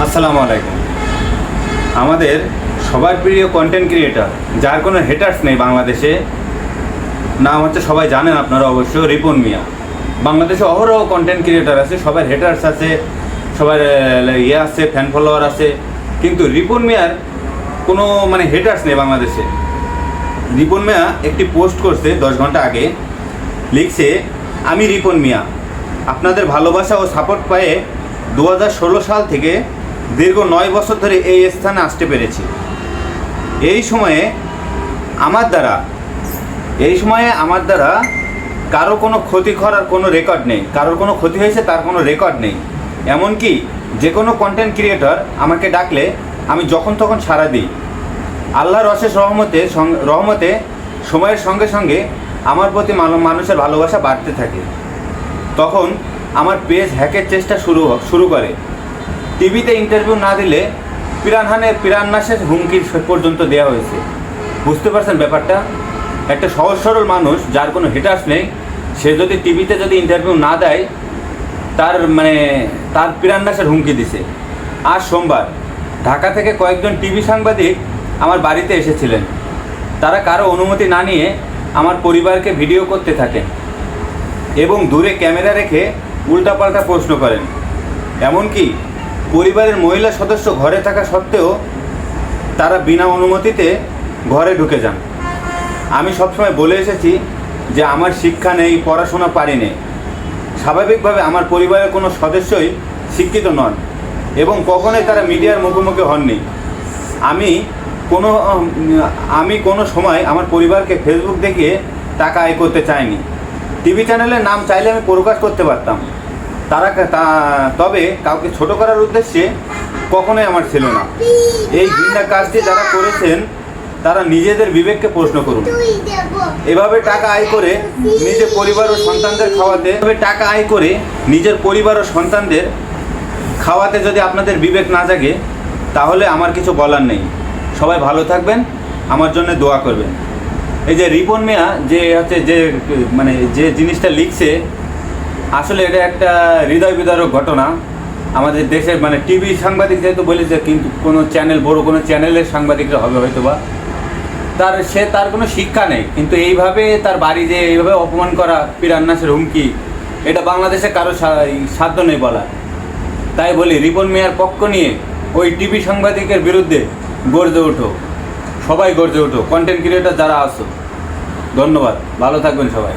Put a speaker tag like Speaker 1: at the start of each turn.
Speaker 1: আসসালামু আলাইকুম। আমাদের সবার প্রিয় কন্টেন্ট ক্রিয়েটর, যার কোনো হেটার্স নেই বাংলাদেশে, নাম হচ্ছে, সবাই জানেন আপনারা অবশ্য, রিপন মিয়া। বাংলাদেশে অহরহ কন্টেন্ট ক্রিয়েটর আছে, সবার হেটার্স আছে, সবার আছে, ফ্যান ফলোয়ার আছে, কিন্তু রিপন মিয়ার কোনো হেটার্স নেই বাংলাদেশে। রিপন মিয়া একটি পোস্ট করছে 10 ঘন্টা আগে, লিখছে, আমি রিপন মিয়া আপনাদের ভালোবাসা ও সাপোর্ট পেয়ে 2016 সাল থেকে দীর্ঘ 9 বছর ধরে এই স্থানে আসতে পেরেছি। এই সময়ে আমার দ্বারা কারো কোনো ক্ষতি করার কোনো রেকর্ড নেই, কারোর কোনো ক্ষতি হয়েছে তার কোনো রেকর্ড নেই। এমনকি যে কোনো কন্টেন্ট ক্রিয়েটর আমাকে ডাকলে আমি যখন তখন সাড়া দিই। আল্লাহর অশেষ রহমতে সময়ের সঙ্গে সঙ্গে আমার প্রতি মানুষের ভালোবাসা বাড়তে থাকে। তখন আমার পেজ হ্যাকের চেষ্টা শুরু করে। টিভিতে ইন্টারভিউ না দিলে প্রাণনাশের হুমকি পর্যন্ত দেওয়া হয়েছে। বুঝতে পারছেন ব্যাপারটা? একটা সহজ সরল মানুষ, যার কোনো হেটার্স নেই, সে যদি টিভিতে ইন্টারভিউ না দেয়, তার প্রাণনাশের হুমকি দিছে। আজ সোমবার ঢাকা থেকে কয়েকজন টিভি সাংবাদিক আমার বাড়িতে এসেছিলেন। তারা কারো অনুমতি না নিয়ে আমার পরিবারকে ভিডিও করতে থাকেন এবং দূরে ক্যামেরা রেখে উল্টাপাল্টা প্রশ্ন করেন। এমনকি পরিবারের মহিলা সদস্য ঘরে থাকা সত্ত্বেও তারা বিনা অনুমতিতে ঘরে ঢুকে যান। আমি সবসময় বলে এসেছি যে আমার শিক্ষা নেই, পড়াশোনা পারি নেই। স্বাভাবিকভাবে আমার পরিবারের কোনো সদস্যই শিক্ষিত নন এবং কখনোই তারা মিডিয়ার মুখোমুখি হননি। আমি কোনো সময় আমার পরিবারকে ফেসবুক দেখিয়ে টাকা আয় করতে চাইনি। টিভি চ্যানেলের নাম চাইলে আমি প্রকাশ করতে পারতাম, তবে কাউকে ছোট করার উদ্দেশ্যে কখনোই আমার ছিল না। এই ঘৃণা কাজটি যারা করেছেন তারা নিজেদের বিবেককে প্রশ্ন করুন। এভাবে টাকা আয় করে নিজের পরিবার ও সন্তানদের খাওয়াতে যদি আপনাদের বিবেক না জাগে, তাহলে আমার কিছু বলার নেই। সবাই ভালো থাকবেন, আমার জন্য দোয়া করবেন। এই যে রিপন মিয়া যে জিনিসটা লিখছে, আসলে এটা একটা হৃদয় বিদারক ঘটনা। আমাদের দেশের টিভি সাংবাদিক যেহেতু বলেছে, কিন্তু কোনো চ্যানেল, বড় কোনো চ্যানেলের সাংবাদিকরা হবে হয়তো বা, তার কোনো শিক্ষা নেই, কিন্তু এইভাবে তার বাড়ি যে এইভাবে অপমান করা, প্রাণনাশের হুমকি, এটা বাংলাদেশে কারো সাধ্য নেই বলা। তাই বলি, রিপন মিয়ার পক্ষ নিয়ে ওই টিভি সাংবাদিকের বিরুদ্ধে গর্জে ওঠো, সবাই গর্জে ওঠো, কন্টেন্ট ক্রিয়েটর যারা আছো। ধন্যবাদ, ভালো থাকবেন সবাই।